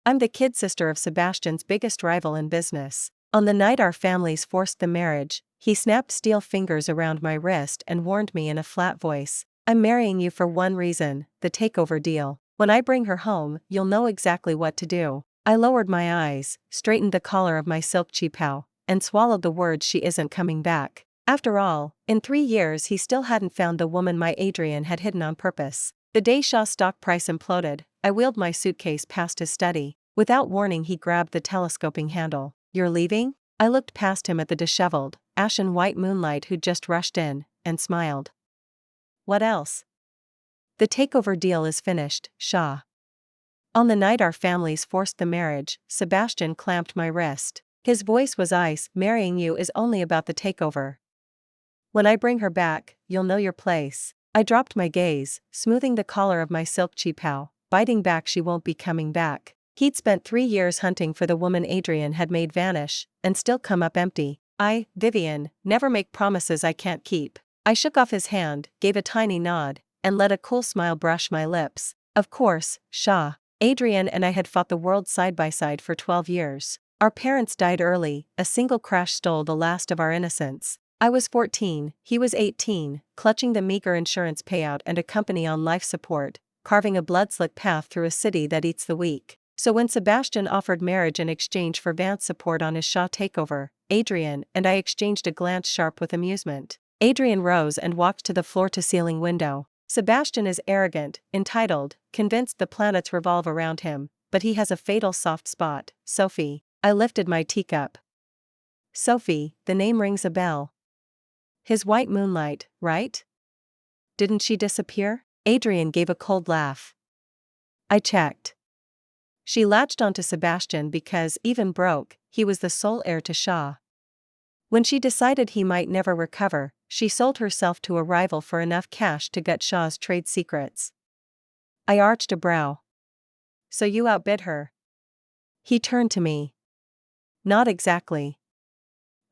I'm the kid sister of Sebastian's biggest rival in business. On the night our families forced the marriage, he snapped steel fingers around my wrist and warned me in a flat voice. I'm marrying you for one reason, the takeover deal. When I bring her home, you'll know exactly what to do. I lowered my eyes, straightened the collar of my silk cheapao, and swallowed the words she isn't coming back. After all, in 3 years he still hadn't found the woman my Adrian had hidden on purpose. The day Shaw's stock price imploded, I wheeled my suitcase past his study. Without warning he grabbed the telescoping handle. You're leaving? I looked past him at the disheveled, ashen white moonlight who'd just rushed in, and smiled. What else? The takeover deal is finished, Shaw. On the night our families forced the marriage, Sebastian clamped my wrist. His voice was ice. Marrying you is only about the takeover. When I bring her back, you'll know your place. I dropped my gaze, smoothing the collar of my silk cheapao, biting back she won't be coming back. He'd spent 3 years hunting for the woman Adrian had made vanish, and still come up empty. Vivian, never make promises I can't keep. I shook off his hand, gave a tiny nod, and let a cool smile brush my lips. Of course, Shaw. Adrian and I had fought the world side by side for 12 years. Our parents died early, a single crash stole the last of our innocence. I was 14, he was 18, clutching the meager insurance payout and a company on life support, carving a blood-slick path through a city that eats the weak. So when Sebastian offered marriage in exchange for Vance support on his Shaw takeover, Adrian and I exchanged a glance sharp with amusement. Adrian rose and walked to the floor-to-ceiling window. Sebastian is arrogant, entitled, convinced the planets revolve around him, but he has a fatal soft spot, Sophie. I lifted my teacup. Sophie, the name rings a bell. His white moonlight, right? Didn't she disappear? Adrian gave a cold laugh. I checked. She latched onto Sebastian because, even broke, he was the sole heir to Shaw. When she decided he might never recover, she sold herself to a rival for enough cash to gut Shaw's trade secrets. I arched a brow. So you outbid her? He turned to me. Not exactly.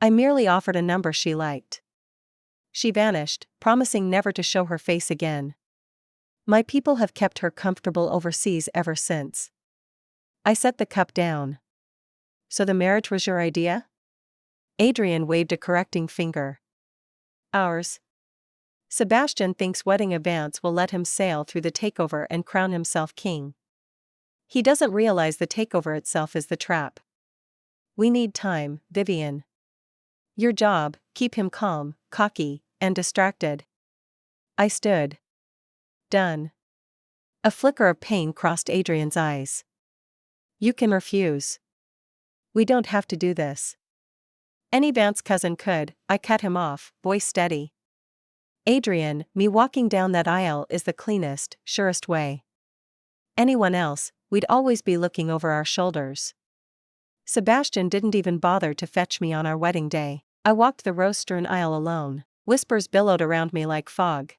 I merely offered a number she liked. She vanished, promising never to show her face again. My people have kept her comfortable overseas ever since. I set the cup down. So the marriage was your idea? Adrian waved a correcting finger. Ours. Sebastian thinks wedding a Vance will let him sail through the takeover and crown himself king. He doesn't realize the takeover itself is the trap. We need time, Vivian. Your job, keep him calm, cocky, and distracted. I stood. Done. A flicker of pain crossed Adrian's eyes. You can refuse. We don't have to do this. Any Vance cousin could, I cut him off, voice steady. Adrian, me walking down that aisle is the cleanest, surest way. Anyone else, we'd always be looking over our shoulders. Sebastian didn't even bother to fetch me on our wedding day. I walked the rose-strewn aisle alone. Whispers billowed around me like fog.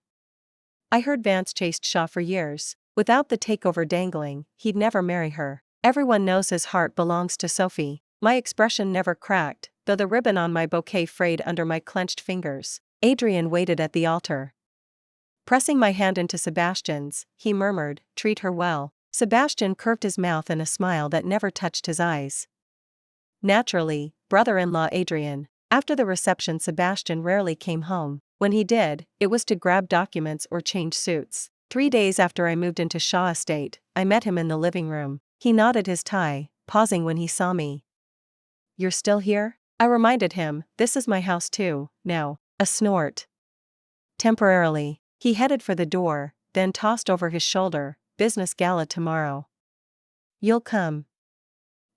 I heard Vance chased Shaw for years. Without the takeover dangling, he'd never marry her. Everyone knows his heart belongs to Sophie. My expression never cracked, though the ribbon on my bouquet frayed under my clenched fingers. Adrian waited at the altar. Pressing my hand into Sebastian's, he murmured, "Treat her well." Sebastian curved his mouth in a smile that never touched his eyes. Naturally, brother-in-law Adrian. After the reception, Sebastian rarely came home. When he did, it was to grab documents or change suits. 3 days after I moved into Shaw Estate, I met him in the living room. He knotted his tie, pausing when he saw me. You're still here? I reminded him, this is my house too, now. A snort. Temporarily. He headed for the door, then tossed over his shoulder, business gala tomorrow. You'll come.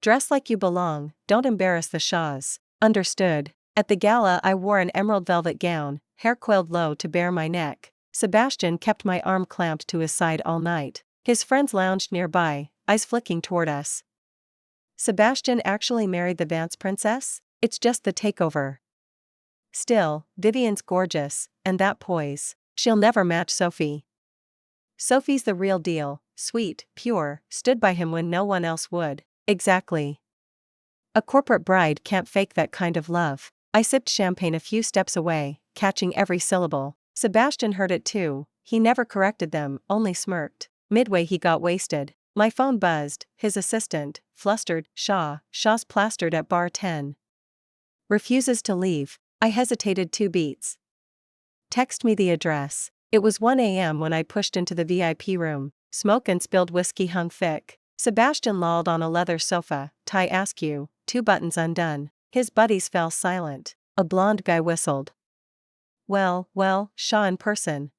Dress like you belong, don't embarrass the Shaws. Understood. At the gala I wore an emerald velvet gown, hair coiled low to bare my neck. Sebastian kept my arm clamped to his side all night. His friends lounged nearby, eyes flicking toward us. Sebastian actually married the Vance princess? It's just the takeover. Still, Vivian's gorgeous, and that poise. She'll never match Sophie. Sophie's the real deal, sweet, pure, stood by him when no one else would. Exactly. A corporate bride can't fake that kind of love. I sipped champagne a few steps away, catching every syllable. Sebastian heard it too. He never corrected them, only smirked. Midway he got wasted. My phone buzzed. His assistant, flustered, Shaw's plastered at bar 10. Refuses to leave. I hesitated 2 beats. Text me the address. It was 1 a.m. when I pushed into the VIP room. Smoke and spilled whiskey hung thick. Sebastian lolled on a leather sofa, tie askew, 2 buttons undone. His buddies fell silent. A blonde guy whistled. Well, Shaw in person.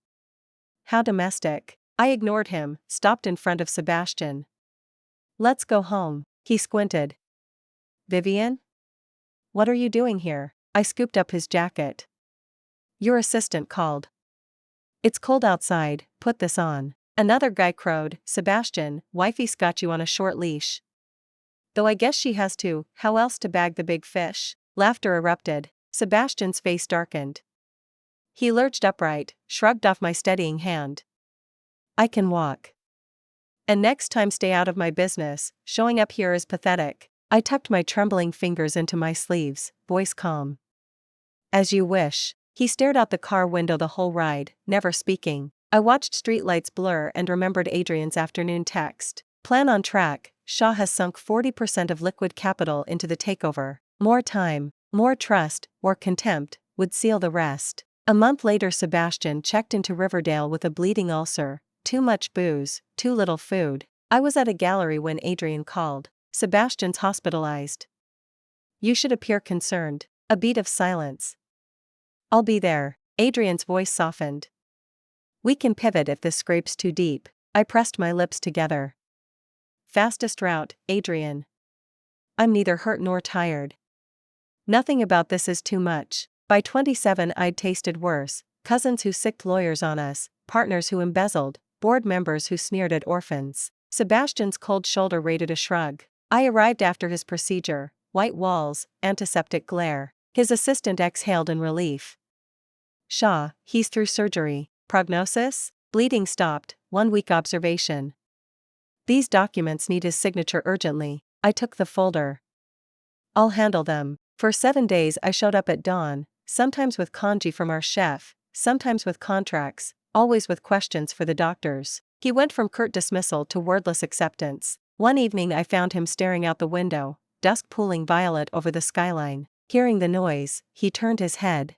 How domestic. I ignored him, stopped in front of Sebastian. Let's go home. He squinted. Vivian? What are you doing here? I scooped up his jacket. Your assistant called. It's cold outside, put this on. Another guy crowed. Sebastian, wifey's got you on a short leash. Though I guess she has to, how else to bag the big fish? Laughter erupted. Sebastian's face darkened. He lurched upright, shrugged off my steadying hand. I can walk. And next time stay out of my business, showing up here is pathetic. I tucked my trembling fingers into my sleeves, voice calm. As you wish. He stared out the car window the whole ride, never speaking. I watched streetlights blur and remembered Adrian's afternoon text. Plan on track. Shaw has sunk 40% of liquid capital into the takeover. More time, more trust, or contempt, would seal the rest. A month later Sebastian checked into Riverdale with a bleeding ulcer, too much booze, too little food. I was at a gallery when Adrian called. Sebastian's hospitalized. You should appear concerned. A beat of silence. I'll be there. Adrian's voice softened. We can pivot if this scrapes too deep. I pressed my lips together. Fastest route, Adrian. I'm neither hurt nor tired. Nothing about this is too much. By 27 I'd tasted worse. Cousins who sicked lawyers on us, partners who embezzled, board members who sneered at orphans. Sebastian's cold shoulder rated a shrug. I arrived after his procedure, white walls, antiseptic glare. His assistant exhaled in relief. Shaw, he's through surgery. Prognosis? Bleeding stopped, 1 week observation. These documents need his signature urgently. I took the folder. I'll handle them. For 7 days I showed up at dawn, sometimes with congee from our chef, sometimes with contracts, always with questions for the doctors. He went from curt dismissal to wordless acceptance. One evening I found him staring out the window, dusk pooling violet over the skyline. Hearing the noise, he turned his head.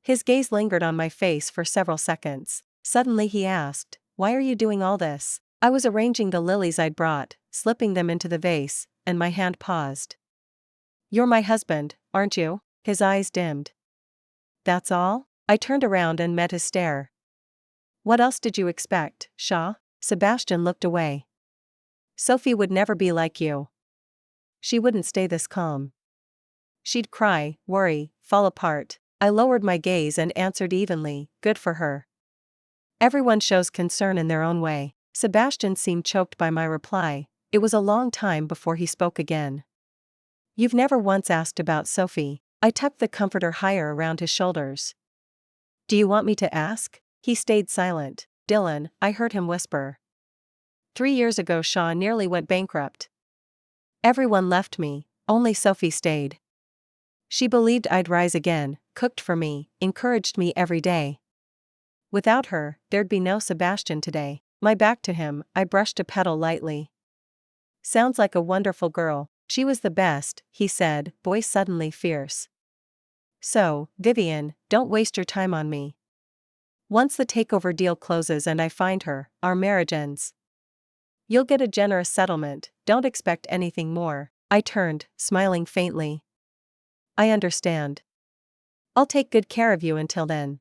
His gaze lingered on my face for several seconds. Suddenly he asked, "Why are you doing all this?" I was arranging the lilies I'd brought, slipping them into the vase, and my hand paused. You're my husband, aren't you? His eyes dimmed. That's all? I turned around and met his stare. What else did you expect, Shaw? Sebastian looked away. Sophie would never be like you. She wouldn't stay this calm. She'd cry, worry, fall apart. I lowered my gaze and answered evenly, good for her. Everyone shows concern in their own way. Sebastian seemed choked by my reply. It was a long time before he spoke again. You've never once asked about Sophie. I tucked the comforter higher around his shoulders. Do you want me to ask? He stayed silent. Dylan, I heard him whisper. 3 years ago Shaw nearly went bankrupt. Everyone left me, only Sophie stayed. She believed I'd rise again, cooked for me, encouraged me every day. Without her, there'd be no Sebastian today. My back to him, I brushed a petal lightly. Sounds like a wonderful girl. She was the best, he said, voice suddenly fierce. So, Vivian, don't waste your time on me. Once the takeover deal closes and I find her, our marriage ends. You'll get a generous settlement, don't expect anything more. I turned, smiling faintly. I understand. I'll take good care of you until then.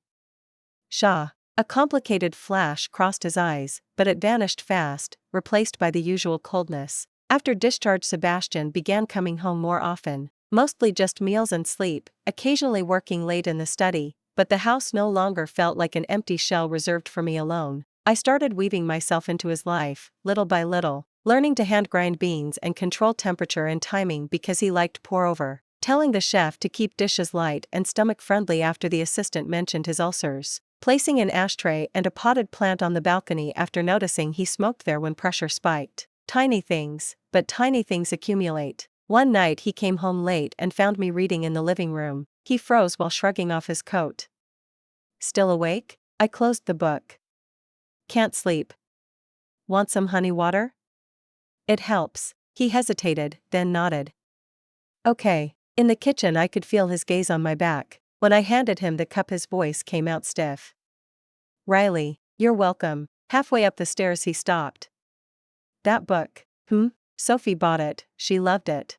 Shaw. A complicated flash crossed his eyes, but it vanished fast, replaced by the usual coldness. After discharge Sebastian began coming home more often, mostly just meals and sleep, occasionally working late in the study, but the house no longer felt like an empty shell reserved for me alone. I started weaving myself into his life, little by little, learning to hand grind beans and control temperature and timing because he liked pour-over, telling the chef to keep dishes light and stomach-friendly after the assistant mentioned his ulcers, placing an ashtray and a potted plant on the balcony after noticing he smoked there when pressure spiked. Tiny things, but tiny things accumulate. One night he came home late and found me reading in the living room. He froze while shrugging off his coat. Still awake? I closed the book. Can't sleep. Want some honey water? It helps. He hesitated, then nodded. Okay. In the kitchen I could feel his gaze on my back. When I handed him the cup his voice came out stiff. Riley, you're welcome. Halfway up the stairs he stopped. That book. Sophie bought it, she loved it.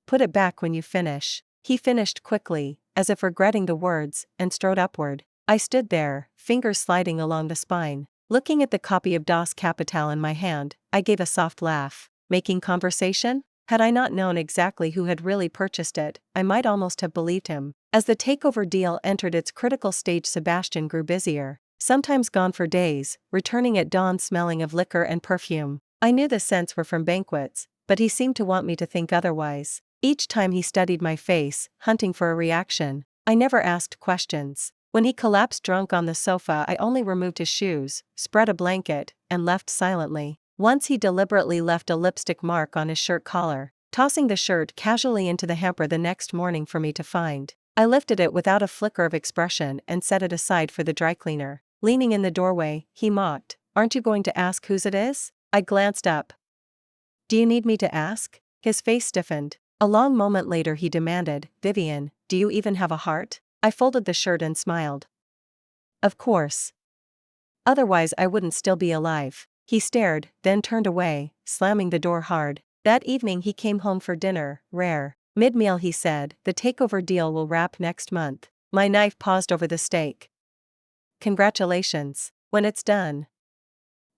Put it back when you finish. He finished quickly, as if regretting the words, and strode upward. I stood there, fingers sliding along the spine. Looking at the copy of Das Kapital in my hand, I gave a soft laugh. Making conversation? Had I not known exactly who had really purchased it, I might almost have believed him. As the takeover deal entered its critical stage, Sebastian grew busier, sometimes gone for days, returning at dawn smelling of liquor and perfume. I knew the scents were from banquets, but he seemed to want me to think otherwise. Each time he studied my face, hunting for a reaction. I never asked questions. When he collapsed drunk on the sofa, I only removed his shoes, spread a blanket, and left silently. Once he deliberately left a lipstick mark on his shirt collar, tossing the shirt casually into the hamper the next morning for me to find. I lifted it without a flicker of expression and set it aside for the dry cleaner. Leaning in the doorway, he mocked, "Aren't you going to ask whose it is?" I glanced up. "Do you need me to ask?" His face stiffened. A long moment later he demanded, "Vivian, do you even have a heart?" I folded the shirt and smiled. "Of course. Otherwise I wouldn't still be alive." He stared, then turned away, slamming the door hard. That evening he came home for dinner, rare. Mid-meal he said, "The takeover deal will wrap next month." My knife paused over the steak. "Congratulations. When it's done."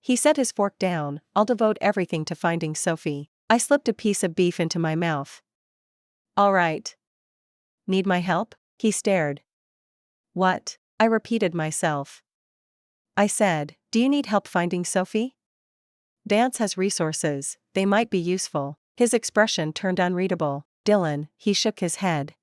He set his fork down, "I'll devote everything to finding Sophie." I slipped a piece of beef into my mouth. "All right. Need my help?" He stared. "What?" I repeated myself. I said, "Do you need help finding Sophie?" "Dance has resources, they might be useful." His expression turned unreadable. "Dylan," he shook his head.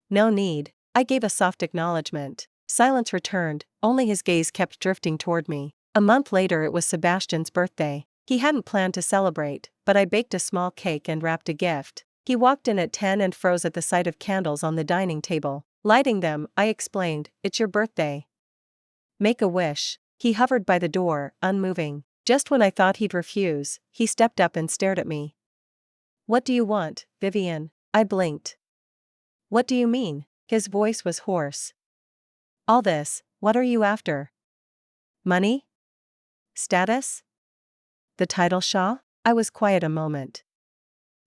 "No need." I gave a soft acknowledgement. Silence returned, only his gaze kept drifting toward me. A month later it was Sebastian's birthday. He hadn't planned to celebrate, but I baked a small cake and wrapped a gift. He walked in at 10 and froze at the sight of candles on the dining table. Lighting them, I explained, "It's your birthday. Make a wish." He hovered by the door, unmoving. Just when I thought he'd refuse, he stepped up and stared at me. "What do you want, Vivian?" I blinked. "What do you mean?" His voice was hoarse. "All this, what are you after? Money? Status? The title Shaw?" I was quiet a moment.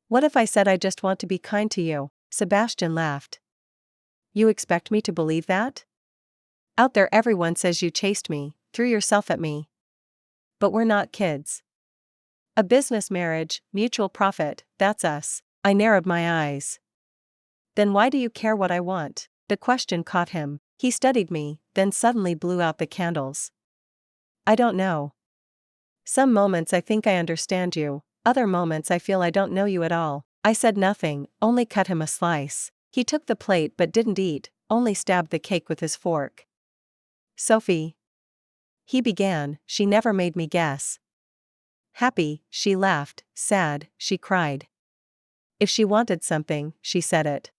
"What if I said I just want to be kind to you?" Sebastian laughed. "You expect me to believe that? Out there everyone says you chased me, threw yourself at me. But we're not kids. A business marriage, mutual profit, that's us." I narrowed my eyes. "Then why do you care what I want?" The question caught him. He studied me, then suddenly blew out the candles. "I don't know. Some moments I think I understand you, other moments I feel I don't know you at all." I said nothing, only cut him a slice. He took the plate but didn't eat, only stabbed the cake with his fork. "Sophie," he began, "she never made me guess. Happy, she laughed, sad, she cried. If she wanted something, she said it.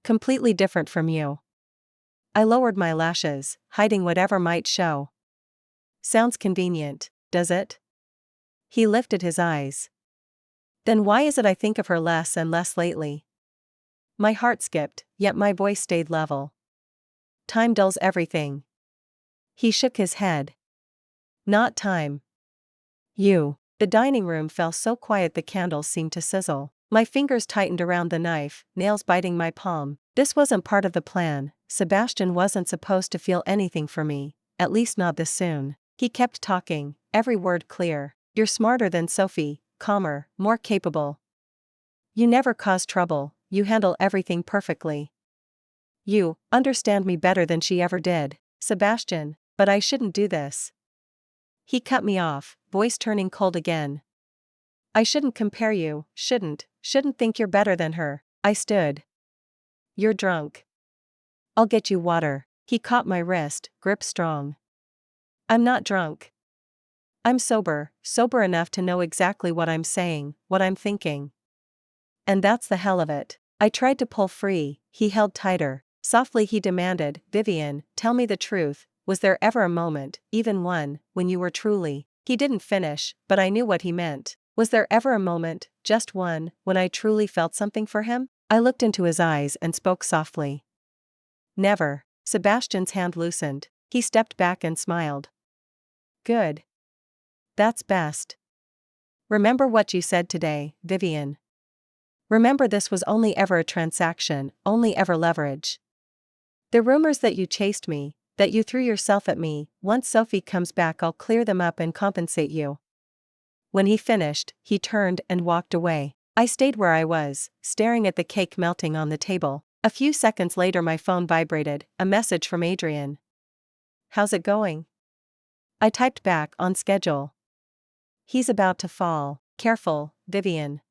Completely different from you." I lowered my lashes, hiding whatever might show. "Sounds convenient, does it?" He lifted his eyes. "Then why is it I think of her less and less lately?" My heart skipped, yet my voice stayed level. "Time dulls everything." He shook his head. "Not time. You." The dining room fell so quiet the candles seemed to sizzle. My fingers tightened around the knife, nails biting my palm. This wasn't part of the plan. Sebastian wasn't supposed to feel anything for me, at least not this soon. He kept talking, every word clear. "You're smarter than Sophie, calmer, more capable. You never cause trouble, you handle everything perfectly. You understand me better than she ever did." "Sebastian, but I shouldn't do this." He cut me off, voice turning cold again. "I shouldn't compare you, shouldn't think you're better than her." I stood. "You're drunk. I'll get you water." He caught my wrist, grip strong. "I'm not drunk. I'm sober enough to know exactly what I'm saying, what I'm thinking. And that's the hell of it." I tried to pull free, he held tighter. Softly he demanded, "Vivian, tell me the truth, was there ever a moment, even one, when you were truly..." He didn't finish, but I knew what he meant. Was there ever a moment, just one, when I truly felt something for him? I looked into his eyes and spoke softly. Never. Sebastian's hand loosened. He stepped back and smiled. Good. That's best. Remember what you said today, Vivian. Remember this was only ever a transaction, only ever leverage. The rumors that you chased me, that you threw yourself at me, once Sophie comes back I'll clear them up and compensate you. When he finished, he turned and walked away. I stayed where I was, staring at the cake melting on the table. A few seconds later my phone vibrated, a message from Adrian. How's it going? I typed back, on schedule. He's about to fall. Careful, Vivian.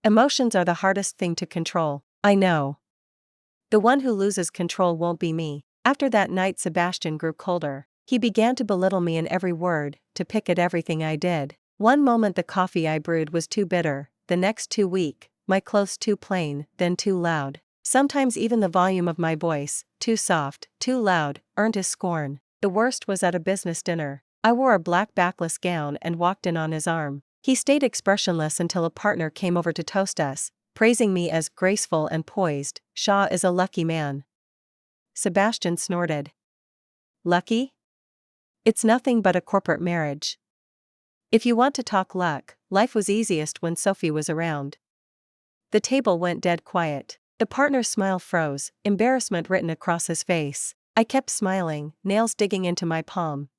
Emotions are the hardest thing to control. I know. The one who loses control won't be me. After that night Sebastian grew colder. He began to belittle me in every word, to pick at everything I did. One moment the coffee I brewed was too bitter, the next too weak, my clothes too plain, then too loud. Sometimes even the volume of my voice, too soft, too loud, earned his scorn. The worst was at a business dinner. I wore a black backless gown and walked in on his arm. He stayed expressionless until a partner came over to toast us, praising me as graceful and poised. Shaw is a lucky man. Sebastian snorted. Lucky? It's nothing but a corporate marriage. If you want to talk luck, life was easiest when Sophie was around. The table went dead quiet. The partner's smile froze, embarrassment written across his face. I kept smiling, nails digging into my palm.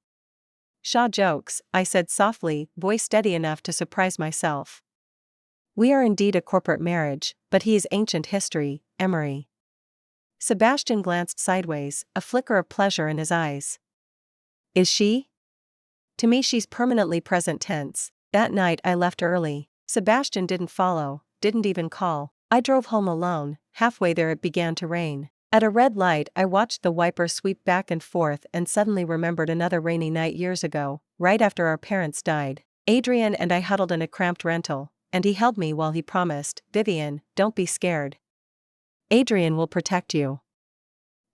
Shaw jokes, I said softly, voice steady enough to surprise myself. We are indeed a corporate marriage, but he is ancient history, Emery. Sebastian glanced sideways, a flicker of pleasure in his eyes. Is she? To me she's permanently present tense. That night I left early. Sebastian didn't follow, didn't even call. I drove home alone. Halfway there it began to rain. At a red light I watched the wiper sweep back and forth and suddenly remembered another rainy night years ago, right after our parents died. Adrian and I huddled in a cramped rental, and he held me while he promised, Vivian, don't be scared. Adrian will protect you.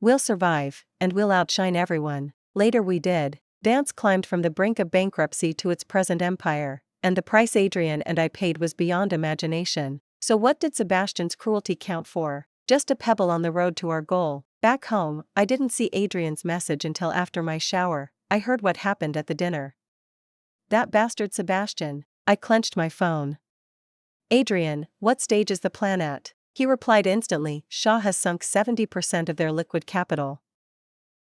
We'll survive, and we'll outshine everyone. Later we did. Vance climbed from the brink of bankruptcy to its present empire, and the price Adrian and I paid was beyond imagination. So what did Sebastian's cruelty count for? Just a pebble on the road to our goal. Back home, I didn't see Adrian's message until after my shower. I heard what happened at the dinner. That bastard Sebastian. I clenched my phone. Adrian, what stage is the plan at? He replied instantly, Shaw has sunk 70% of their liquid capital.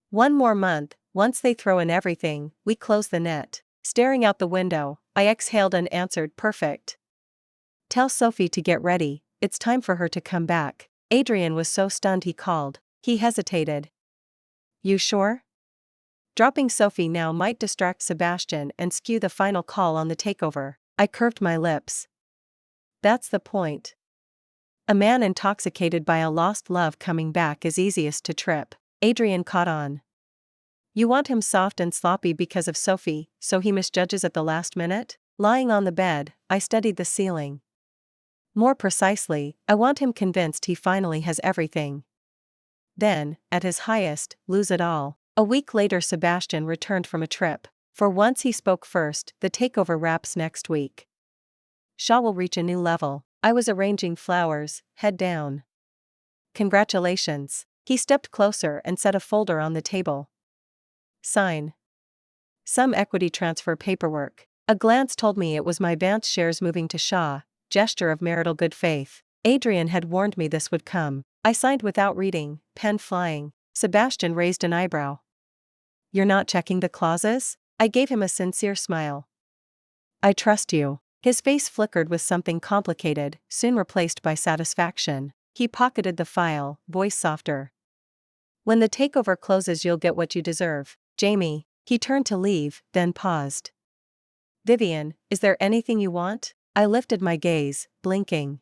One more month, once they throw in everything, we close the net. Staring out the window, I exhaled and answered, perfect. Tell Sophie to get ready, it's time for her to come back. Adrian was so stunned he called. He hesitated. You sure? Dropping Sophie now might distract Sebastian and skew the final call on the takeover. I curved my lips. That's the point. A man intoxicated by a lost love coming back is easiest to trip. Adrian caught on. You want him soft and sloppy because of Sophie, so he misjudges at the last minute? Lying on the bed, I studied the ceiling. More precisely, I want him convinced he finally has everything. Then, at his highest, lose it all. A week later Sebastian returned from a trip. For once he spoke first, the takeover wraps next week. Shaw will reach a new level. I was arranging flowers, head down. Congratulations. He stepped closer and set a folder on the table. Sign. Some equity transfer paperwork. A glance told me it was my Vance shares moving to Shaw, gesture of marital good faith. Adrian had warned me this would come. I signed without reading, pen flying. Sebastian raised an eyebrow. You're not checking the clauses? I gave him a sincere smile. I trust you. His face flickered with something complicated, soon replaced by satisfaction. He pocketed the file, voice softer. When the takeover closes you'll get what you deserve, Jamie. He turned to leave, then paused. Vivian, is there anything you want? I lifted my gaze, blinking.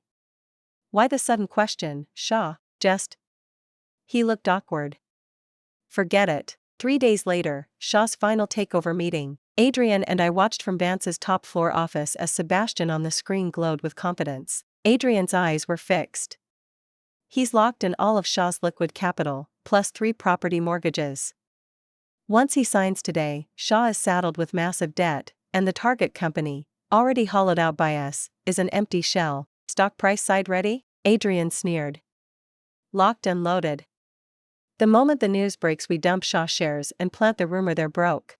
Why the sudden question, Shaw? Just. He looked awkward. Forget it. 3 days later, Shaw's final takeover meeting. Adrian and I watched from Vance's top floor office as Sebastian on the screen glowed with confidence. Adrian's eyes were fixed. He's locked in all of Shaw's liquid capital, plus 3 property mortgages. Once he signs today, Shaw is saddled with massive debt, and the target company, already hollowed out by us, is an empty shell. Stock price side ready? Adrian sneered. Locked and loaded. The moment the news breaks, we dump Shaw shares and plant the rumor they're broke.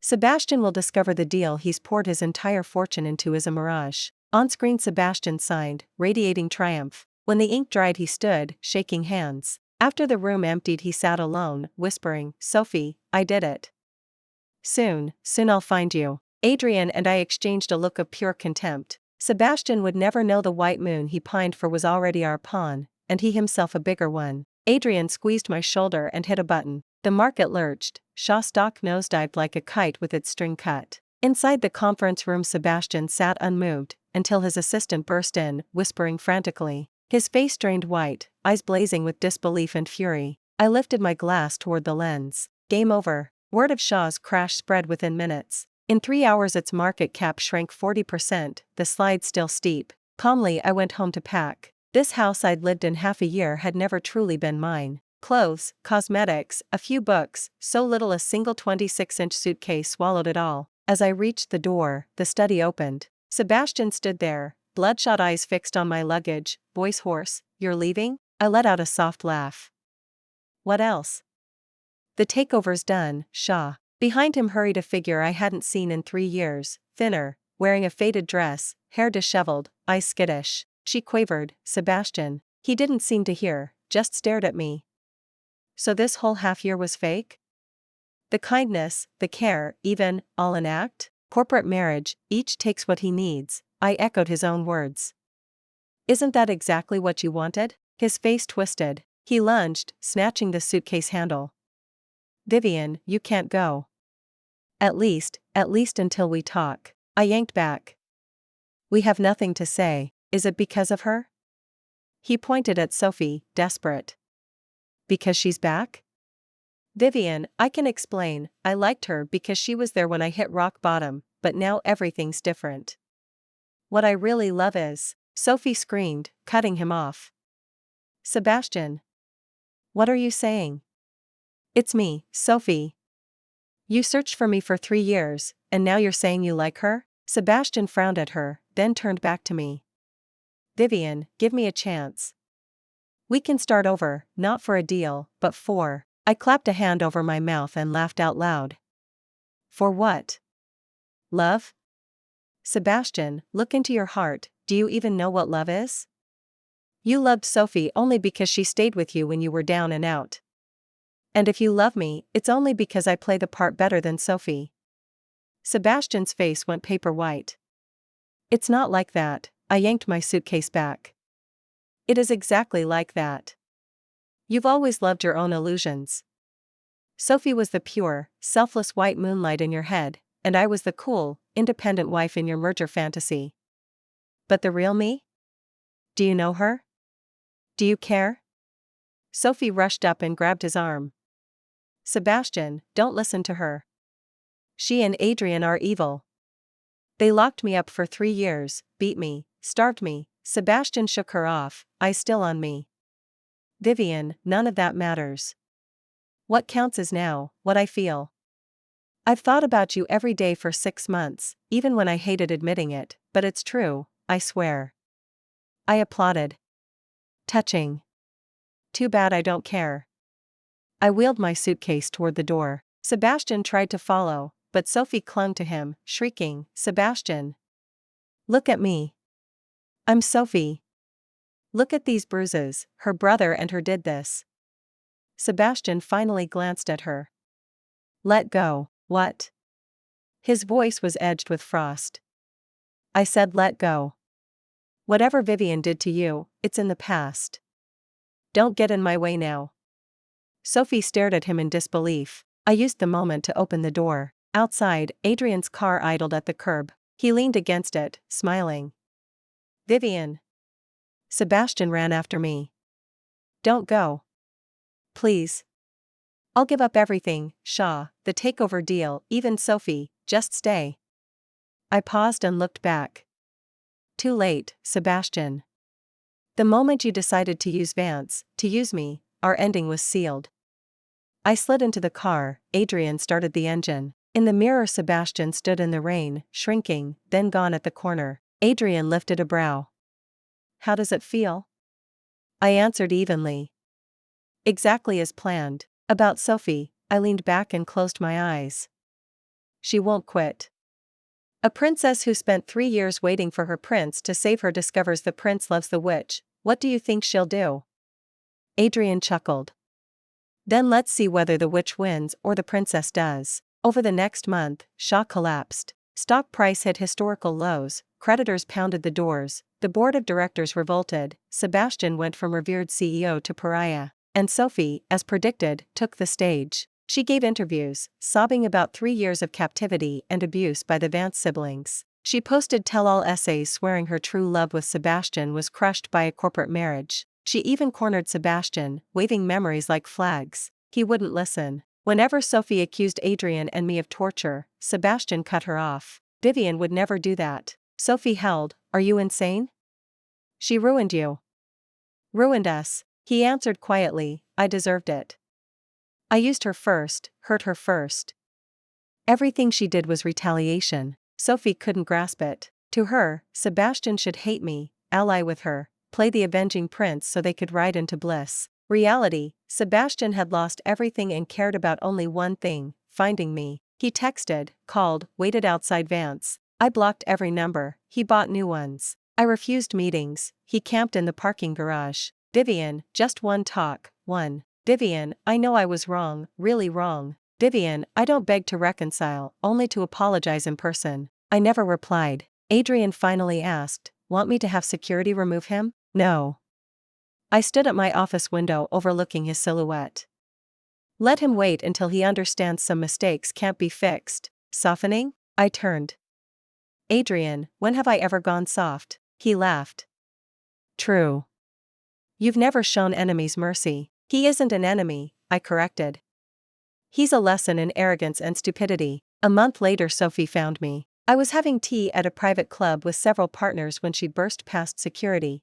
Sebastian will discover the deal he's poured his entire fortune into is a mirage. On-screen Sebastian signed, radiating triumph. When the ink dried he stood, shaking hands. After the room emptied he sat alone, whispering, "Sophie, I did it. Soon I'll find you." Adrian and I exchanged a look of pure contempt. Sebastian would never know the white moon he pined for was already our pawn, and he himself a bigger one. Adrian squeezed my shoulder and hit a button. The market lurched. Shaw stock nosedived like a kite with its string cut. Inside the conference room Sebastian sat unmoved, until his assistant burst in, whispering frantically. His face drained white, eyes blazing with disbelief and fury. I lifted my glass toward the lens. Game over. Word of Shaw's crash spread within minutes. In 3 hours its market cap shrank 40%, the slide still steep. Calmly I went home to pack. This house I'd lived in half a year had never truly been mine. Clothes, cosmetics, a few books, so little a single 26-inch suitcase swallowed it all. As I reached the door, the study opened. Sebastian stood there, bloodshot eyes fixed on my luggage, voice hoarse. "You're leaving?" I let out a soft laugh. "What else?" "The takeover's done, Shaw." Behind him hurried a figure I hadn't seen in 3 years, thinner, wearing a faded dress, hair disheveled, eyes skittish. She quavered, "Sebastian." He didn't seem to hear, just stared at me. "So this whole half year was fake? The kindness, the care, even, all an act? Corporate marriage, each takes what he needs." I echoed his own words. "Isn't that exactly what you wanted?" His face twisted. He lunged, snatching the suitcase handle. "Vivian, you can't go. At least until we talk." I yanked back. "We have nothing to say. Is it because of her?" He pointed at Sophie, desperate. "Because she's back?" "Vivian, I can explain. I liked her because she was there when I hit rock bottom, but now everything's different. What I really love is..." Sophie screamed, cutting him off. "Sebastian. What are you saying?" "It's me, Sophie. You searched for me for 3 years, and now you're saying you like her?" Sebastian frowned at her, then turned back to me. "Vivian, give me a chance. We can start over, not for a deal, but for..." I clapped a hand over my mouth and laughed out loud. "For what? Love? Sebastian, look into your heart. Do you even know what love is? You loved Sophie only because she stayed with you when you were down and out. And if you love me, it's only because I play the part better than Sophie." Sebastian's face went paper white. "It's not like that." I yanked my suitcase back. "It is exactly like that. You've always loved your own illusions. Sophie was the pure, selfless white moonlight in your head, and I was the cool, independent wife in your merger fantasy. But the real me? Do you know her? Do you care?" Sophie rushed up and grabbed his arm. "Sebastian, don't listen to her. She and Adrian are evil. They locked me up for 3 years, beat me, starved me." Sebastian shook her off, eyes still on me. "Vivian, none of that matters. What counts is now, what I feel. I've thought about you every day for 6 months, even when I hated admitting it, but it's true, I swear." I applauded. "Touching. Too bad I don't care." I wheeled my suitcase toward the door. Sebastian tried to follow, but Sophie clung to him, shrieking, "Sebastian! Look at me. I'm Sophie. Look at these bruises, her brother and her did this." Sebastian finally glanced at her. "Let go." "What?" His voice was edged with frost. "I said let go. Whatever Vivian did to you, it's in the past. Don't get in my way now." Sophie stared at him in disbelief. I used the moment to open the door. Outside, Adrian's car idled at the curb. He leaned against it, smiling. "Vivian." Sebastian ran after me. "Don't go. Please. I'll give up everything, Shaw, the takeover deal, even Sophie, just stay." I paused and looked back. "Too late, Sebastian. The moment you decided to use Vance, to use me, our ending was sealed." I slid into the car. Adrian started the engine. In the mirror, Sebastian stood in the rain, shrinking, then gone at the corner. Adrian lifted a brow. How does it feel? I answered evenly. Exactly as planned. About Sophie, I leaned back and closed my eyes. She won't quit. A princess who spent 3 years waiting for her prince to save her discovers the prince loves the witch. What do you think she'll do? Adrian chuckled. Then let's see whether the witch wins or the princess does. Over the next month, Shaw collapsed. Stock price hit historical lows, creditors pounded the doors, the board of directors revolted, Sebastian went from revered CEO to pariah. And Sophie, as predicted, took the stage. She gave interviews, sobbing about 3 years of captivity and abuse by the Vance siblings. She posted tell-all essays swearing her true love with Sebastian was crushed by a corporate marriage. She even cornered Sebastian, waving memories like flags. He wouldn't listen. Whenever Sophie accused Adrian and me of torture, Sebastian cut her off. Vivian would never do that. Sophie held, "Are you insane? She ruined you." "Ruined us," he answered quietly. "I deserved it. I used her first, hurt her first. Everything she did was retaliation." Sophie couldn't grasp it. To her, Sebastian should hate me, ally with her, play the avenging prince so they could ride into bliss. Reality, Sebastian had lost everything and cared about only one thing, finding me. He texted, called, waited outside Vance. I blocked every number, he bought new ones. I refused meetings, he camped in the parking garage. Vivian, just one talk, one. Vivian, I know I was wrong, really wrong. Vivian, I don't beg to reconcile, only to apologize in person. I never replied. Adrian finally asked, "Want me to have security remove him?" "No." I stood at my office window overlooking his silhouette. "Let him wait until he understands some mistakes can't be fixed." Softening? I turned. "Adrian, when have I ever gone soft?" He laughed. "True. You've never shown enemies mercy." "He isn't an enemy," I corrected. "He's a lesson in arrogance and stupidity." A month later, Sophie found me. I was having tea at a private club with several partners when she burst past security.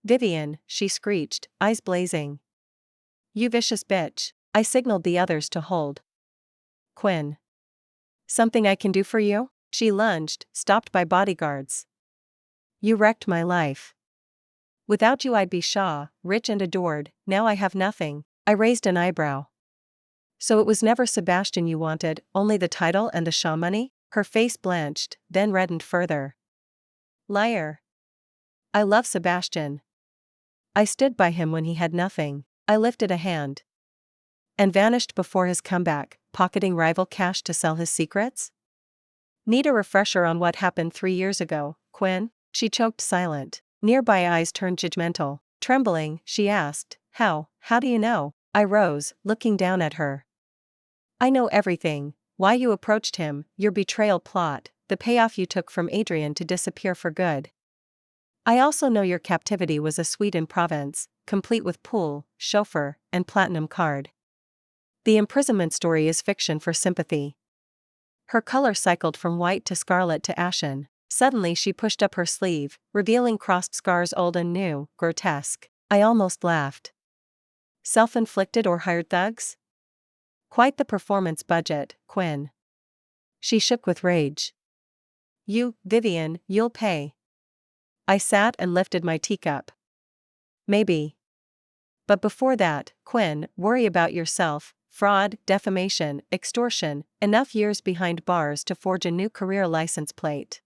"Vivian," she screeched, eyes blazing. "You vicious bitch." I signaled the others to hold. "Quinn. Something I can do for you?" She lunged, stopped by bodyguards. "You wrecked my life. Without you I'd be Shaw, rich and adored, now I have nothing." I raised an eyebrow. "So it was never Sebastian you wanted, only the title and the Shaw money?" Her face blanched, then reddened further. "Liar. I love Sebastian. I stood by him when he had nothing." I lifted a hand. "And vanished before his comeback, pocketing rival cash to sell his secrets?" "Need a refresher on what happened 3 years ago, Quinn?" She choked silent. Nearby eyes turned judgmental. Trembling, she asked, How do you know?" I rose, looking down at her. "I know everything. Why you approached him, your betrayal plot, the payoff you took from Adrian to disappear for good. I also know your captivity was a suite in Provence, complete with pool, chauffeur, and platinum card. The imprisonment story is fiction for sympathy." Her color cycled from white to scarlet to ashen. Suddenly she pushed up her sleeve, revealing crossed scars old and new, grotesque. I almost laughed. "Self-inflicted or hired thugs? Quite the performance budget, Quinn." She shook with rage. Vivian, you'll pay." I sat and lifted my teacup. "Maybe. But before that, Quinn, worry about yourself. Fraud, defamation, extortion, enough years behind bars to forge a new career license plate."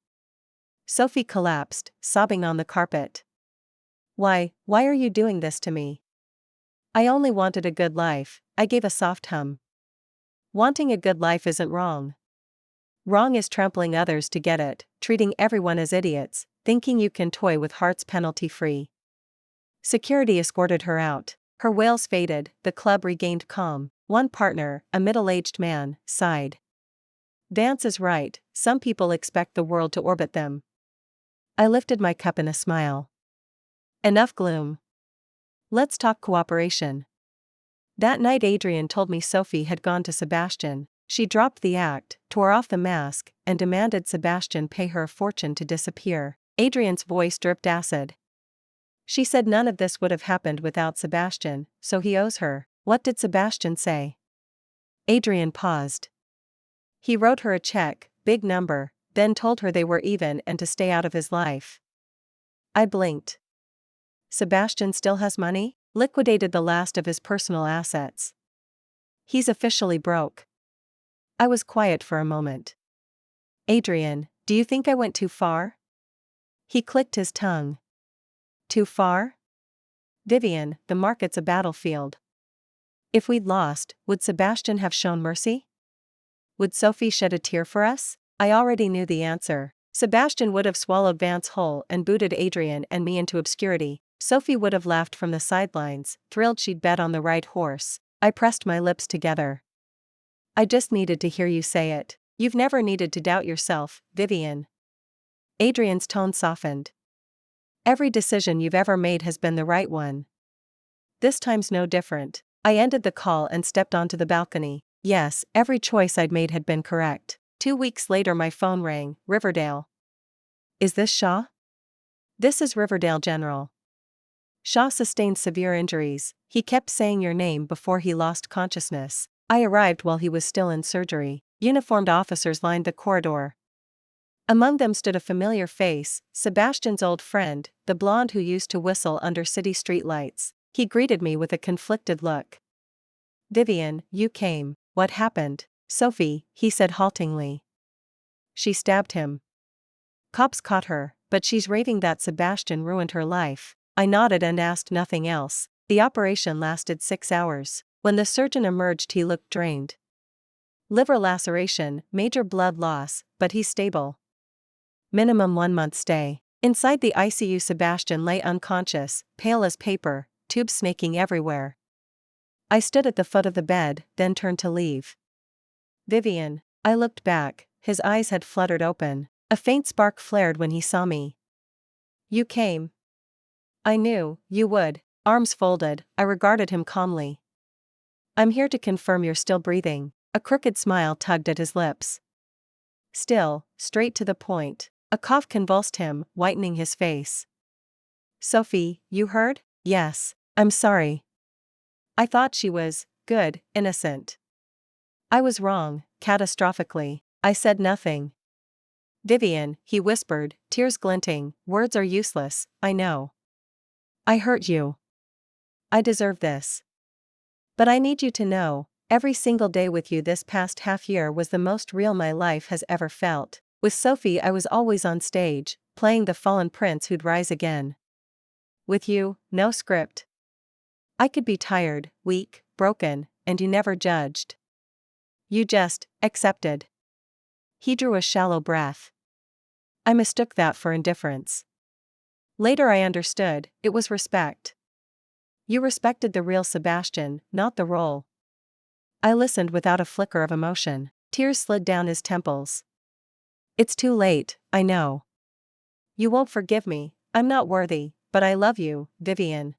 Sophie collapsed, sobbing on the carpet. Why are you doing this to me?" "I only wanted a good life," I gave a soft hum. "Wanting a good life isn't wrong. Wrong is trampling others to get it, treating everyone as idiots, thinking you can toy with hearts penalty-free." Security escorted her out. Her wails faded, the club regained calm. One partner, a middle-aged man, sighed. "Vance is right, some people expect the world to orbit them." I lifted my cup in a smile. "Enough gloom. Let's talk cooperation." That night Adrian told me Sophie had gone to Sebastian. She dropped the act, tore off the mask, and demanded Sebastian pay her a fortune to disappear. Adrian's voice dripped acid. "She said none of this would have happened without Sebastian, so he owes her." "What did Sebastian say?" Adrian paused. He wrote her a check, big number, then told her they were even and to stay out of his life. I blinked. Sebastian still has money? Liquidated the last of his personal assets. He's officially broke. I was quiet for a moment. Adrian, do you think I went too far? He clicked his tongue. Too far? Vivian, the market's a battlefield. If we'd lost, would Sebastian have shown mercy? Would Sophie shed a tear for us? I already knew the answer. Sebastian would have swallowed Vance whole and booted Adrian and me into obscurity. Sophie would have laughed from the sidelines, thrilled she'd bet on the right horse. I pressed my lips together. I just needed to hear you say it. You've never needed to doubt yourself, Vivian. Adrian's tone softened. Every decision you've ever made has been the right one. This time's no different. I ended the call and stepped onto the balcony. Yes, every choice I'd made had been correct. 2 weeks later my phone rang. Riverdale. Is this Shaw? This is Riverdale General. Shaw sustained severe injuries. He kept saying your name before he lost consciousness. I arrived while he was still in surgery. Uniformed officers lined the corridor. Among them stood a familiar face, Sebastian's old friend, the blonde who used to whistle under city streetlights. He greeted me with a conflicted look. Vivian, you came. What happened? Sophie, he said haltingly. She stabbed him. Cops caught her, but she's raving that Sebastian ruined her life. I nodded and asked nothing else. The operation lasted 6 hours. When the surgeon emerged he looked drained. Liver laceration, major blood loss, but he's stable. Minimum 1 month stay. Inside the ICU Sebastian lay unconscious, pale as paper, tubes snaking everywhere. I stood at the foot of the bed, then turned to leave. Vivian. I looked back, his eyes had fluttered open. A faint spark flared when he saw me. You came. I knew you would. Arms folded, I regarded him calmly. I'm here to confirm you're still breathing. A crooked smile tugged at his lips. Still, straight to the point. A cough convulsed him, whitening his face. Sophie, you heard? Yes. I'm sorry. I thought she was good, innocent. I was wrong, catastrophically. I said nothing. Vivian, he whispered, tears glinting, words are useless, I know. I hurt you. I deserve this. But I need you to know, every single day with you this past half year was the most real my life has ever felt. With Sophie I was always on stage, playing the fallen prince who'd rise again. With you, no script. I could be tired, weak, broken, and you never judged. You just accepted. He drew a shallow breath. I mistook that for indifference. Later I understood, it was respect. You respected the real Sebastian, not the role. I listened without a flicker of emotion. Tears slid down his temples. It's too late, I know. You won't forgive me, I'm not worthy, but I love you, Vivian.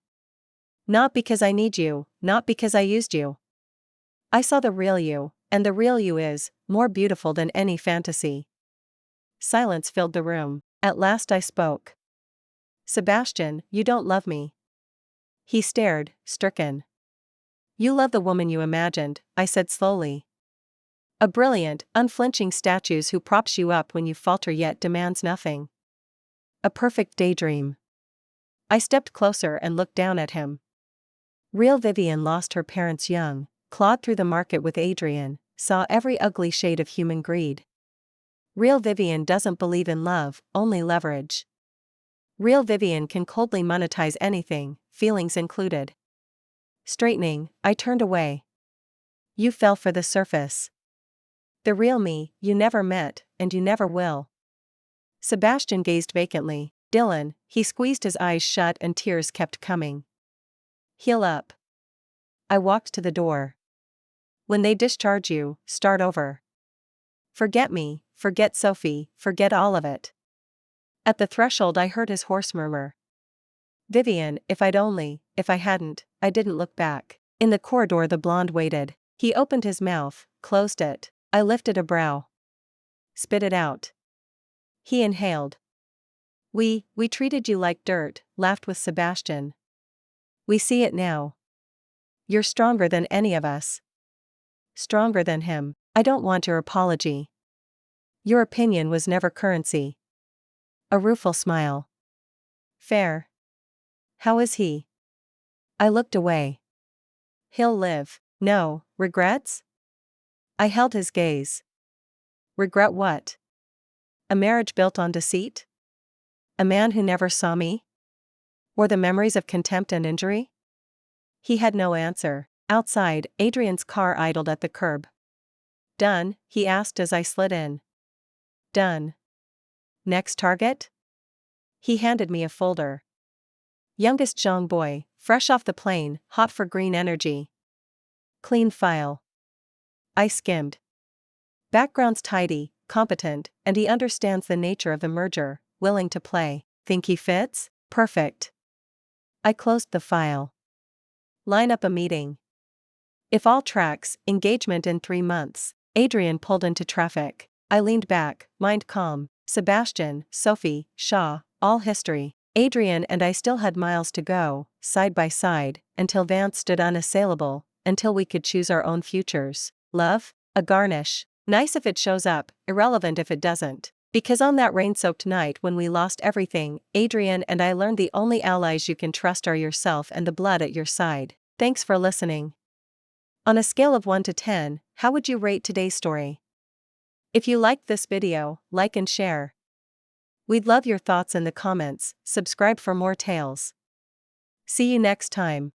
Not because I need you, not because I used you. I saw the real you, and the real you is more beautiful than any fantasy. Silence filled the room. At last I spoke. Sebastian, you don't love me. He stared, stricken. You love the woman you imagined, I said slowly. A brilliant, unflinching statue who props you up when you falter yet demands nothing. A perfect daydream. I stepped closer and looked down at him. Real Vivian lost her parents young, clawed through the market with Adrian, saw every ugly shade of human greed. Real Vivian doesn't believe in love, only leverage. Real Vivian can coldly monetize anything, feelings included. Straightening, I turned away. You fell for the surface. The real me, you never met, and you never will. Sebastian gazed vacantly. Dylan, he squeezed his eyes shut and tears kept coming. Heal up. I walked to the door. When they discharge you, start over. Forget me, forget Sophie, forget all of it. At the threshold I heard his hoarse murmur. Vivian, if I hadn't, I didn't look back. In the corridor the blonde waited. He opened his mouth, closed it. I lifted a brow. Spit it out. He inhaled. We treated you like dirt, laughed with Sebastian. We see it now. You're stronger than any of us. Stronger than him. I don't want your apology. Your opinion was never currency. A rueful smile. Fair. How is he? I looked away. He'll live. No, regrets? I held his gaze. Regret what? A marriage built on deceit? A man who never saw me? Or the memories of contempt and injury? He had no answer. Outside, Adrian's car idled at the curb. Done? He asked as I slid in. Done. Next target? He handed me a folder. Youngest Zhang boy, fresh off the plane, hot for green energy. Clean file. I skimmed. Background's tidy, competent, and he understands the nature of the merger, willing to play. Think he fits? Perfect. I closed the file. Line up a meeting. If all tracks, engagement in 3 months. Adrian pulled into traffic. I leaned back, mind calm. Sebastian, Sophie, Shaw, all history. Adrian and I still had miles to go, side by side, until Vance stood unassailable, until we could choose our own futures. Love? A garnish. Nice if it shows up, irrelevant if it doesn't. Because on that rain-soaked night when we lost everything, Adrian and I learned the only allies you can trust are yourself and the blood at your side. Thanks for listening. On a scale of 1 to 10, how would you rate today's story? If you liked this video, like and share. We'd love your thoughts in the comments. Subscribe for more tales. See you next time.